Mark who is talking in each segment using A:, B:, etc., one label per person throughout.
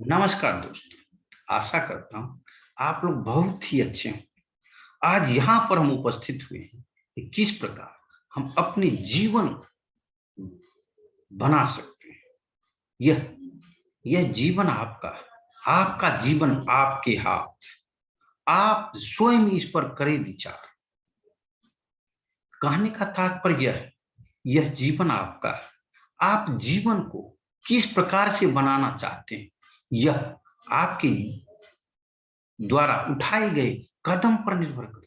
A: नमस्कार दोस्तों। आशा करता हूं आप लोग बहुत ही अच्छे हैं। आज यहाँ पर हम उपस्थित हुए हैं कि किस प्रकार हम अपने जीवन बना सकते हैं। यह यह जीवन आपका है। आपका जीवन आपके हाथ। आप स्वयं इस पर करें विचार। कहने का तात्पर्य यह है, यह जीवन आपका है। आप जीवन को किस प्रकार से बनाना चाहते हैं, यह आपके द्वारा उठाए गए कदम पर निर्भर करता है।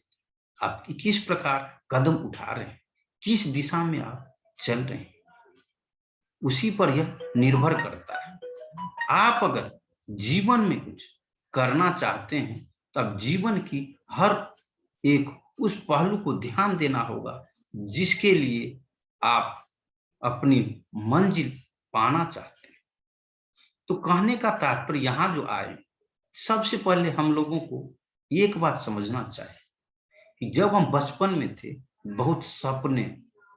A: आप किस प्रकार कदम उठा रहे हैं, किस दिशा में आप चल रहे हैं, उसी पर यह निर्भर करता है। आप अगर जीवन में कुछ करना चाहते हैं, तब जीवन की हर एक उस पहलू को ध्यान देना होगा जिसके लिए आप अपनी मंजिल पाना चाहते हैं। तो कहने का तात्पर्य यहां जो आए, सबसे पहले हम लोगों को एक बात समझना चाहिए कि जब हम बचपन में थे, बहुत सपने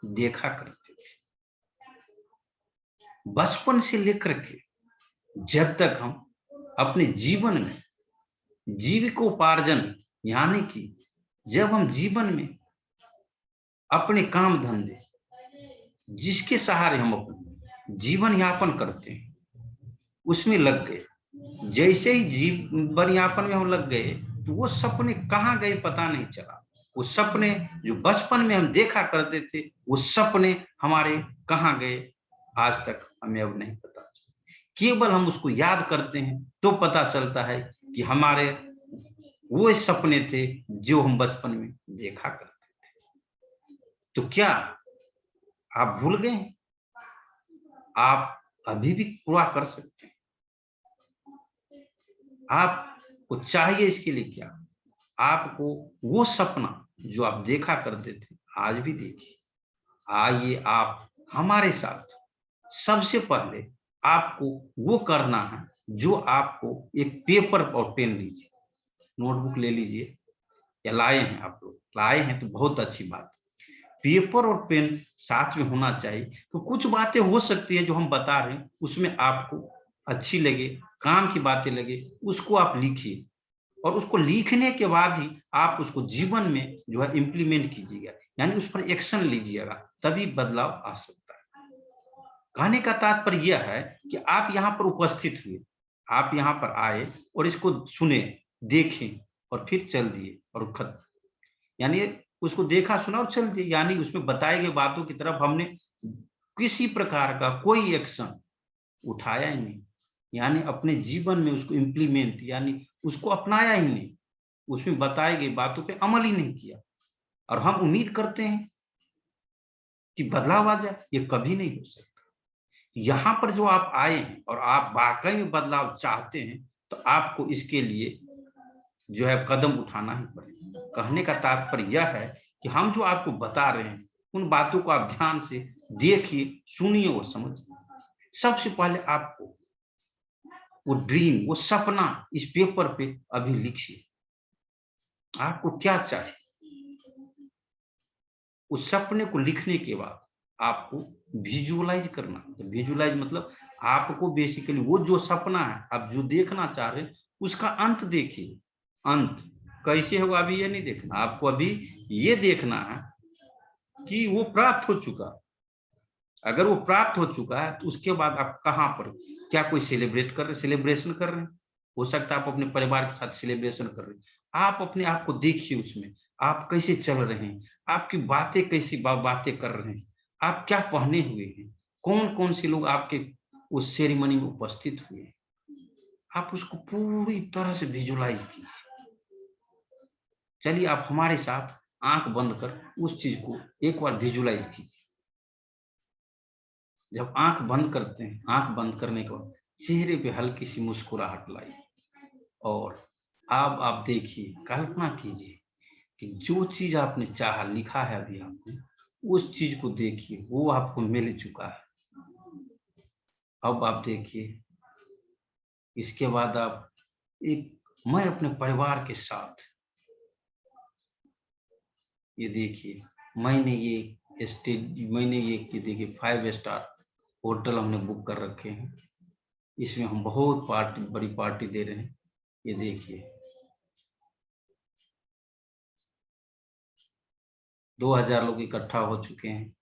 A: देखा करते थे। बचपन से लेकर के जब तक हम अपने जीवन में जीविकोपार्जन, यानी कि जब हम जीवन में अपने काम धंधे, जिसके सहारे हम अपने जीवन यापन करते हैं, उसमें लग गए। जैसे ही जीवन यापन में हम लग गए, तो वो सपने कहाँ गए पता नहीं चला। वो सपने जो बचपन में हम देखा करते थे, वो सपने हमारे कहाँ गए, आज तक हमें अब नहीं पता। केवल हम उसको याद करते हैं तो पता चलता है कि हमारे वो सपने थे जो हम बचपन में देखा करते थे। तो क्या आप भूल गए? आप अभी भी पूरा कर सकते हैं। आपको चाहिए इसके लिए क्या? आपको वो सपना जो आप देखा करते थे, आज भी देखिए। आइए आप हमारे साथ। सबसे पहले आपको वो करना है जो आपको एक पेपर और पेन लीजिए, नोटबुक ले लीजिए, या लाए हैं आप लोग, लाए हैं तो बहुत अच्छी बात। पेपर और पेन साथ में होना चाहिए। तो कुछ बातें हो सकती है जो हम बता रहे हैं, उसमें आपको अच्छी लगे, काम की बातें लगे, उसको आप लिखिए। और उसको लिखने के बाद ही आप उसको जीवन में जो है इम्प्लीमेंट कीजिएगा, यानी उस पर एक्शन लीजिएगा, तभी बदलाव आ सकता है। कहने का तात्पर्य यह है कि आप यहाँ पर उपस्थित हुए, आप यहाँ पर आए और इसको सुने, देखें और फिर चल दिए और खत्म। यानी उसको देखा सुना और चल दिए, यानी उसमें बताई गई बातों की तरफ हमने किसी प्रकार का कोई एक्शन उठाया ही नहीं, यानी अपने जीवन में उसको इम्प्लीमेंट, यानी उसको अपनाया ही नहीं, उसमें बताई गई बातों पे अमल ही नहीं किया। और हम उम्मीद करते हैं कि बदलाव आ जाए, ये कभी नहीं हो सकता। यहाँ पर जो आप आए हैं और आप वाकई में बदलाव चाहते हैं, तो आपको इसके लिए जो है कदम उठाना ही पड़ेगा। कहने का तात्पर्य यह है कि हम जो आपको बता रहे हैं, उन बातों को आप ध्यान से देखिए, सुनिए और समझिए। सबसे पहले आपको वो ड्रीम, वो सपना इस पेपर पे अभी लिखिए। आपको क्या चाहिए? उस सपने को लिखने के बाद आपको विजुअलाइज करना। तो विजुअलाइज मतलब आपको बेसिकली वो जो सपना है, आप जो देखना चाह रहे हैं, उसका अंत देखिए। अंत कैसे होगा अभी ये नहीं देखना, आपको अभी ये देखना है कि वो प्राप्त हो चुका। अगर वो प्राप्त हो चुका है, तो उसके बाद आप कहाँ पर, क्या कोई सेलिब्रेट कर रहे, सेलिब्रेशन कर रहे हैं? हो सकता है आप अपने परिवार के साथ सेलिब्रेशन कर रहे हैं। आप अपने आप को देखिए, उसमें आप कैसे चल रहे हैं, आपकी बातें कैसी बातें कर रहे हैं, आप क्या पहने हुए हैं, कौन कौन से लोग आपके उस सेरेमनी में उपस्थित हुए हैं। आप उसको पूरी तरह से विजुअलाइज कीजिए। चलिए आप हमारे साथ आंख बंद कर उस चीज को एक बार विजुअलाइज कीजिए। जब आंख बंद करते हैं, आंख बंद करने के बाद चेहरे पे हल्की सी मुस्कुराहट लाइए, और अब आप देखिए, कल्पना कीजिए कि जो चीज आपने चाहा, लिखा है अभी आपने, उस चीज को देखिए, वो आपको मिल चुका है। अब आप देखिए, इसके बाद आप एक, मैं अपने परिवार के साथ, ये देखिए, मैंने ये देखिए 5 स्टार होटल हमने बुक कर रखे हैं। इसमें हम बहुत बड़ी पार्टी दे रहे हैं। ये देखिए 2000 लोग इकट्ठा हो चुके हैं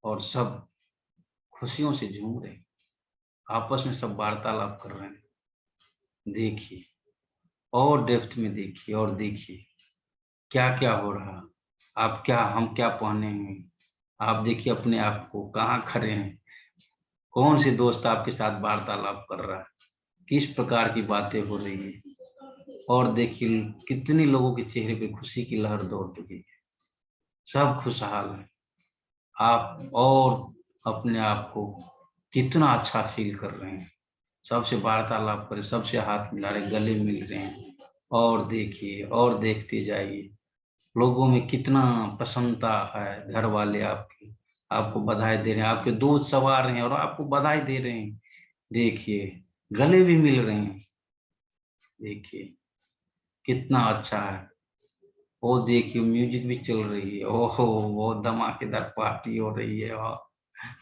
A: और सब खुशियों से झूम रहे हैं, आपस में सब वार्तालाप कर रहे हैं। देखिए और डेप्थ में देखिए और देखिए क्या क्या हो रहा, आप क्या, हम क्या पहने हैं, आप देखिए अपने आप को कहाँ खड़े हैं, कौन से दोस्त आपके साथ वार्तालाप कर रहा है, किस प्रकार की बातें हो रही है, और देखिए कितने लोगों के चेहरे पे खुशी की लहर दौड़ चुकी है, सब खुशहाल है। आप और अपने आप को कितना अच्छा फील कर रहे हैं, सबसे वार्तालाप करें, सबसे हाथ मिला रहे, गले मिल रहे हैं, और देखिए और देखते जाइए लोगों में कितना प्रसन्नता है। घर वाले आपके आपको बधाई दे रहे हैं, आपके दोस्त सवार हैं और आपको बधाई दे रहे हैं। देखिए गले भी मिल रहे हैं, देखिए कितना अच्छा है। वो देखिए म्यूजिक भी चल रही है, ओहो बहुत धमाकेदार पार्टी हो रही है और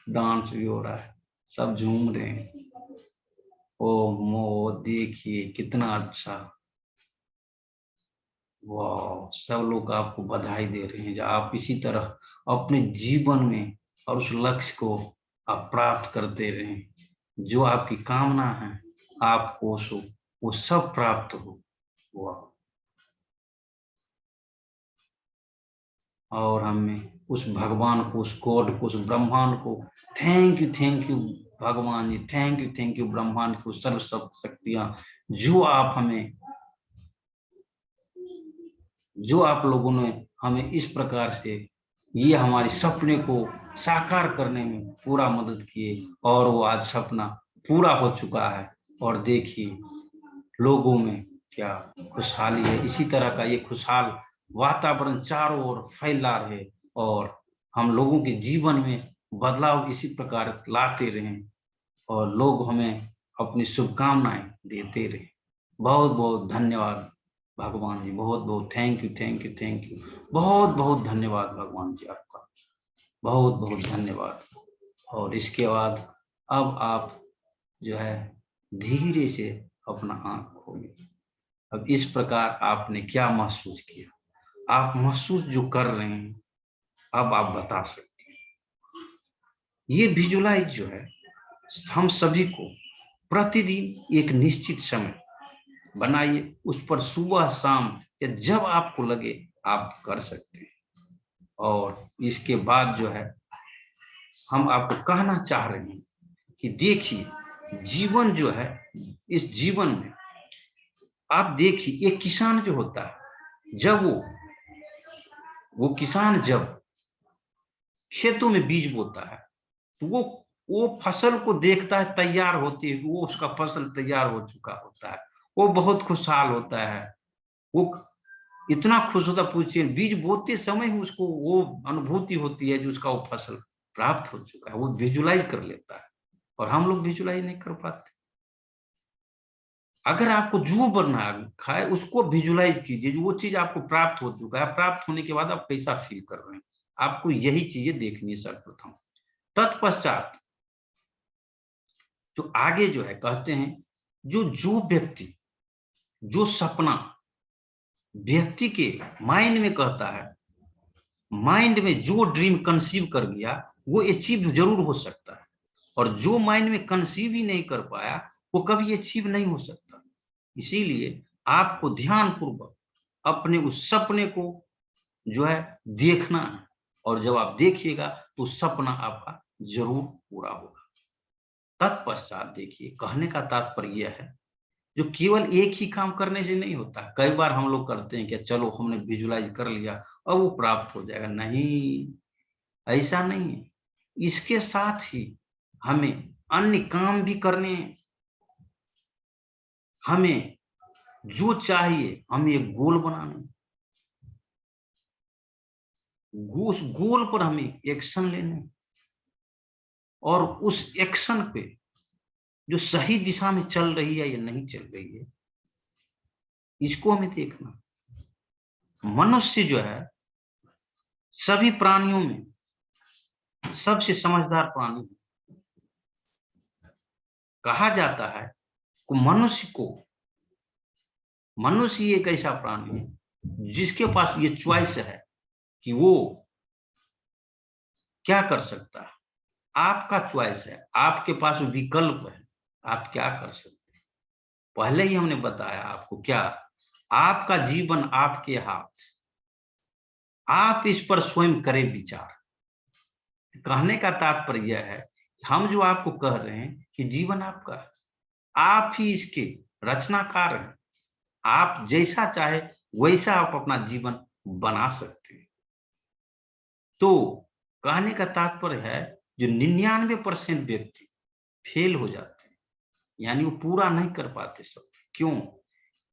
A: डांस भी हो रहा है, सब झूम रहे हैं। ओ मो देखिए कितना अच्छा, वाह, सब लोग आपको बधाई दे रहे हैं। आप इसी तरह अपने जीवन में और उस लक्ष्य को आप प्राप्त करते रहें, जो आपकी कामना है आपको वो सब प्राप्त हो। वाह, और हमें उस भगवान को, उस गॉड को, उस ब्रह्मांड को थैंक यू भगवान जी, थैंक यू ब्रह्मांड को, सर्व शक्तियां जो आप हमें, जो आप लोगों ने हमें इस प्रकार से ये हमारे सपने को साकार करने में पूरा मदद किए, और वो आज सपना पूरा हो चुका है। और देखिए लोगों में क्या खुशहाली है, इसी तरह का ये खुशहाल वातावरण चारों ओर फैला रहे, और हम लोगों के जीवन में बदलाव इसी प्रकार लाते रहें, और लोग हमें अपनी शुभकामनाएं देते रहे। बहुत बहुत धन्यवाद भगवान जी, बहुत बहुत थैंक यू, बहुत बहुत धन्यवाद भगवान जी आपका, बहुत बहुत धन्यवाद। और इसके बाद अब आप जो है धीरे से अपना आंख खोलिए। अब इस प्रकार आपने क्या महसूस किया, आप महसूस जो कर रहे हैं अब आप बता सकते हैं। ये विजुलाइज जो है हम सभी को प्रतिदिन एक निश्चित समय बनाइए, उस पर सुबह शाम या जब आपको लगे आप कर सकते हैं। और इसके बाद जो है हम आपको कहना चाह रहे हैं कि देखिए जीवन जो है, इस जीवन में आप देखिए एक किसान जो होता है, जब वो किसान जब खेतों में बीज बोता है तो वो फसल को देखता है तैयार होती है, वो उसका फसल तैयार हो चुका होता है, वो बहुत खुशहाल होता है। वो इतना खुश होता, पूछिए बीज बोते समय ही उसको वो अनुभूति होती है जो उसका वो फसल प्राप्त हो चुका है, वो विजुलाइज कर लेता है। और हम लोग विजुलाइज नहीं कर पाते। अगर आपको जो बनना खाए उसको विजुलाइज कीजिए, जो वो चीज आपको प्राप्त हो चुका है, प्राप्त होने के बाद आप कैसा फील कर रहे हैं, आपको यही चीजें देखनी है सर्वप्रथम। तत्पश्चात जो आगे जो है कहते हैं, जो जो व्यक्ति, जो सपना व्यक्ति के माइंड में कहता है, माइंड में जो ड्रीम कंसीव कर गया वो अचीव जरूर हो सकता है, और जो माइंड में कंसीव ही नहीं कर पाया वो कभी अचीव नहीं हो सकता। इसीलिए आपको ध्यान पूर्वक अपने उस सपने को जो है देखना है, और जब आप देखिएगा तो सपना आपका जरूर पूरा होगा। तत्पश्चात देखिए कहने का तात्पर्य यह है, जो केवल एक ही काम करने से नहीं होता। कई बार हम लोग करते हैं कि चलो हमने विजुलाइज कर लिया और वो प्राप्त हो जाएगा, नहीं, ऐसा नहीं है। इसके साथ ही हमें अन्य काम भी करने हैं। हमें जो चाहिए, हमें एक गोल बनाना, उस गोल पर हमें एक्शन लेने, और उस एक्शन पे जो सही दिशा में चल रही है या नहीं चल रही है इसको हमें देखना। मनुष्य जो है सभी प्राणियों में सबसे समझदार प्राणी, कहा जाता है कि मनुष्य एक ऐसा प्राणी है जिसके पास ये चॉइस है कि वो क्या कर सकता है। आपका चॉइस है, आपके पास विकल्प है, आप क्या कर सकते हैं। पहले ही हमने बताया आपको, क्या आपका जीवन आपके हाथ, आप इस पर स्वयं करें विचार। कहने का तात्पर्य यह है, हम जो आपको कह रहे हैं कि जीवन आपका है, आप ही इसके रचनाकार हैं। आप जैसा चाहे वैसा आप अपना जीवन बना सकते हैं। तो कहने का तात्पर्य है, जो 99% व्यक्ति फेल हो जाते हैं, यानी वो पूरा नहीं कर पाते सब। क्यों?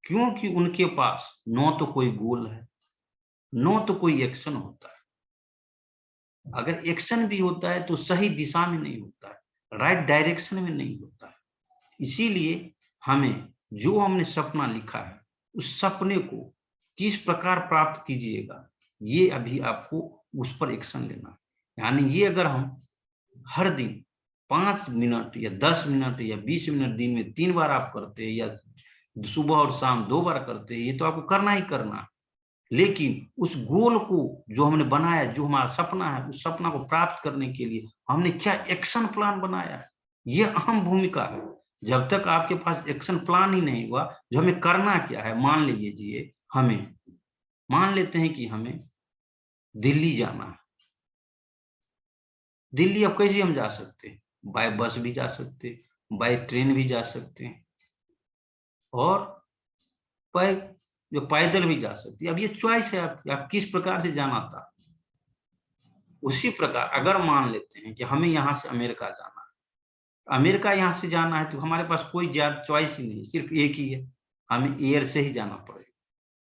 A: क्योंकि उनके पास न तो कोई गोल है, न तो कोई एक्शन होता है। अगर एक्शन भी होता है तो सही दिशा में नहीं होता है, राइट डायरेक्शन में नहीं होता है। इसीलिए हमें, जो हमने सपना लिखा है, उस सपने को किस प्रकार प्राप्त कीजिएगा, ये अभी आपको उस पर एक्शन लेना है। यानी ये अगर हम हर दिन 5 मिनट या 10 मिनट या 20 मिनट दिन में 3 बार आप करते हैं, या सुबह और शाम 2 बार करते हैं, ये तो आपको करना ही करना है। लेकिन उस गोल को जो हमने बनाया, जो हमारा सपना है, उस सपना को प्राप्त करने के लिए हमने क्या एक्शन प्लान बनाया है, ये अहम भूमिका है। जब तक आपके पास एक्शन प्लान ही नहीं हुआ, जो हमें करना क्या है, मान लीजिए मान लेते हैं कि हमें दिल्ली जाना है। दिल्ली अब कैसे हम जा सकते हैं? बाय बस भी जा सकते हैं, बाय ट्रेन भी जा सकते हैं, और बाय जो पैदल भी जा सकते हैं। अब ये चॉइस है आपकी, आप किस प्रकार से जाना था। उसी प्रकार अगर मान लेते हैं कि हमें यहाँ से अमेरिका जाना है, अमेरिका यहाँ से जाना है, तो हमारे पास कोई ज्यादा चॉइस ही नहीं, सिर्फ एक ही है, हमें एयर से ही जाना पड़ेगा।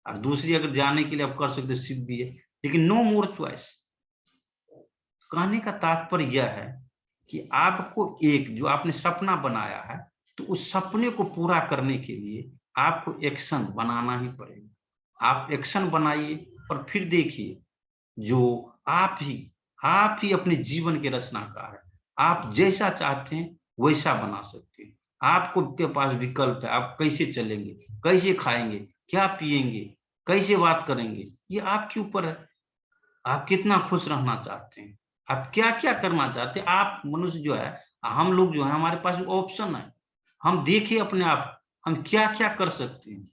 A: और दूसरी अगर जाने के लिए आप कर सकते शिप भी है, लेकिन नो मोर चॉइस। कहने का तात्पर्य यह है कि आपको एक जो आपने सपना बनाया है, तो उस सपने को पूरा करने के लिए आपको एक्शन बनाना ही पड़ेगा। आप एक्शन बनाइए और फिर देखिए, जो आप ही अपने जीवन के रचनाकार हैं। आप जैसा चाहते हैं वैसा बना सकते हैं। आपको के पास विकल्प है, आप कैसे चलेंगे, कैसे खाएंगे, क्या पिएंगे, कैसे बात करेंगे, ये आपके ऊपर है। आप कितना खुश रहना चाहते हैं, आप क्या क्या करना चाहते हैं। आप मनुष्य जो है, हम लोग जो है, हमारे पास ऑप्शन है, हम देखिए अपने आप हम क्या क्या कर सकते हैं।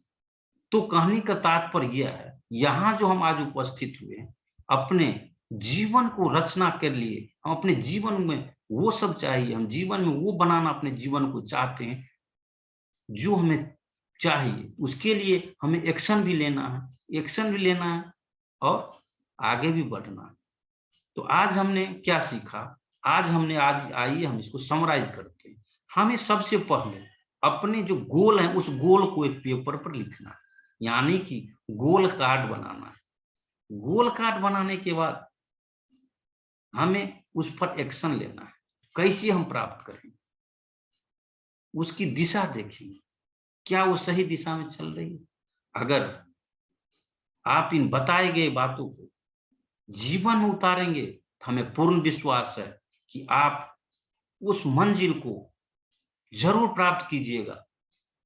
A: तो कहने का तात्पर्य यह है, यहाँ जो हम आज उपस्थित हुए हैं, अपने जीवन को रचना के लिए, हम अपने जीवन में वो सब चाहिए, हम जीवन में वो बनाना अपने जीवन को चाहते हैं जो हमें चाहिए। उसके लिए हमें एक्शन भी लेना है और आगे भी बढ़ना है। तो आज हमने क्या सीखा? आज आइए हम इसको समराइज करते हैं। हमें सबसे पहले अपने जो गोल है, उस गोल को एक पेपर पर लिखना है, यानी कि गोल कार्ड बनाना है। गोल कार्ड बनाने के बाद हमें उस पर एक्शन लेना है। कैसे हम प्राप्त करेंगे, उसकी दिशा देखेंगे, क्या वो सही दिशा में चल रही है। अगर आप इन बताए गए बातों को जीवन में उतारेंगे, तो हमें पूर्ण विश्वास है कि आप उस मंजिल को जरूर प्राप्त कीजिएगा,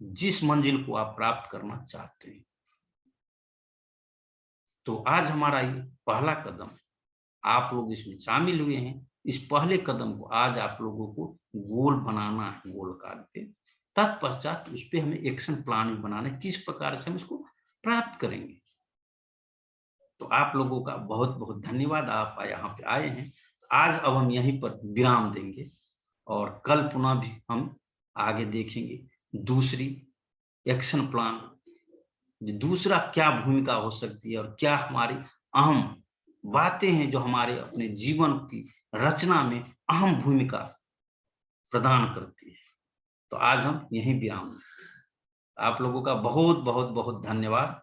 A: जिस मंजिल को आप प्राप्त करना चाहते हैं। तो आज हमारा ये पहला कदम है, आप लोग इसमें शामिल हुए हैं। इस पहले कदम को आज आप लोगों को गोल बनाना है, गोल कार्ड पे। तत्पश्चात उस पे हमें एक्शन प्लान भी बनाना है, किस प्रकार से हम इसको प्राप्त करेंगे। तो आप लोगों का बहुत बहुत धन्यवाद, आप यहाँ पे आए हैं। आज अब हम यहीं पर विराम देंगे और कल पुनः भी हम आगे देखेंगे दूसरी एक्शन प्लान, दूसरा क्या भूमिका हो सकती है और क्या हमारी अहम बातें हैं जो हमारे अपने जीवन की रचना में अहम भूमिका प्रदान करती है। तो आज हम यहीं विराम। आप लोगों का बहुत बहुत बहुत धन्यवाद।